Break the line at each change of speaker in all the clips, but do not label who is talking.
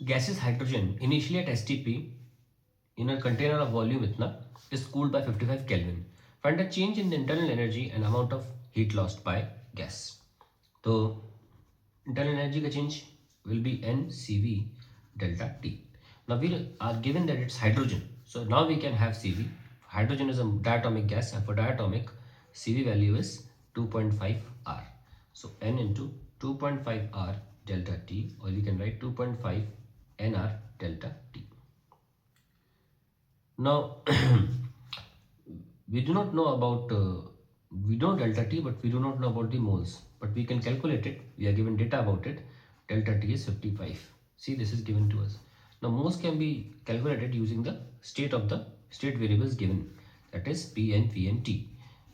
gaseous hydrogen initially at STP in a container of volume itna is cooled by 55 Kelvin. Find the change in the internal energy and amount of heat lost by gas. So internal energy का change will be NCV delta T. Now we are given that it's hydrogen. So now we can have CV. Hydrogen is a diatomic gas, and for diatomic, CV value is 2.5 R. So N into 2.5 R delta T, or you can write 2.5 NR delta T. Now we do not know about we know delta T, but we do not know about the moles. But we can calculate it. We are given data about it. Delta T is 55. See, this is given to us. Now moles can be calculated using the state of the state variables given. That is P and V and T.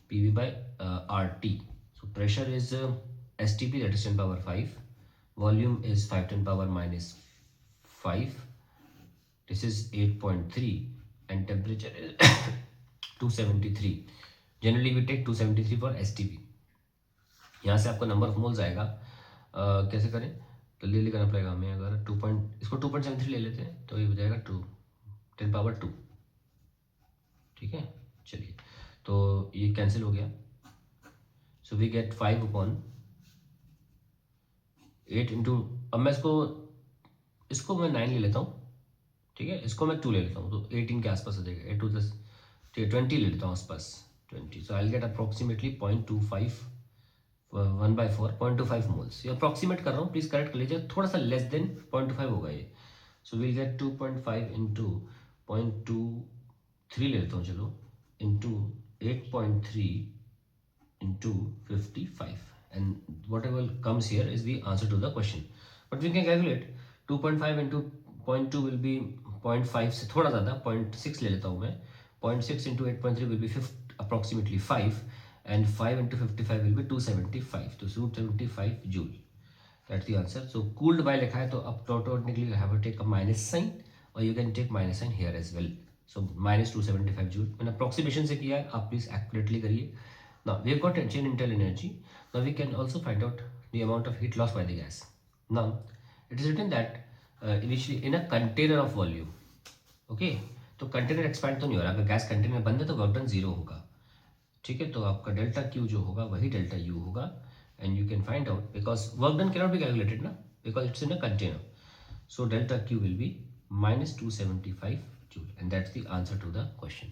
PV by RT. So pressure is STP, that is 10 power 5. Volume is 5 10 power minus 5. This is 8.3 and temperature is 273. Generally we take 273 for STP. यहाँ से आपका number of moles आएगा। कैसे करें? तो जल्दी करना पड़ेगा हमें। अगर इसको 2.73 ले लेते हैं तो ये हो जाएगा 10 पावर 2। ठीक है, चलिए, तो ये कैंसिल हो गया। सो वी गेट 5/8 इंटू, अब मैं इसको मैं 9 ले लेता हूँ। ठीक है, इसको मैं 2 ले लेता हूँ तो 18 के आसपास आ जाएगा। 8 2 10, 20 ले लेता हूँ आसपास 20। So I will get approximately 0.25 1/4 0.25 moles. ये अप्रोक्सीमेट कर रहा हूँ, प्लीज करेक्ट कर लीजिए। थोड़ा सा लेस देन 0.5 होगा ये। सो विल गेट 2.5 इंटू 0.23 ले लेता हूँ, चलो, into 8.3 into 55, and whatever comes here is the answer to the question. But we can calculate 2.5 into 0.2 will be 0.5 से थोड़ा ज़्यादा 0.6 ले लेता हूँ मैं। 0.6 into 8.3 will be approximately 5, and 5 into 55 will be 275. तो 275 joule. That's the answer. So cooled by लिखा है तो अब automatically you have to take a minus sign, or you can take minus sign here as well. So minus 275 joule. मैंने approximation से किया है, आप please accurately करिए. Now we have got change in internal energy. Now we can also find out the amount of heat lost by the gas. Now it is written that initially in a container of volume. Okay, तो container expand तो नहीं हो रहा। अगर gas container बंद है तो work done 0 होगा। ठीक है, तो आपका डेल्टा क्यू जो होगा वही डेल्टा यू होगा, and you can find out because work done can not be calculated ना, because it's in a container. So delta Q will be -275 joule, and that's the answer to the question.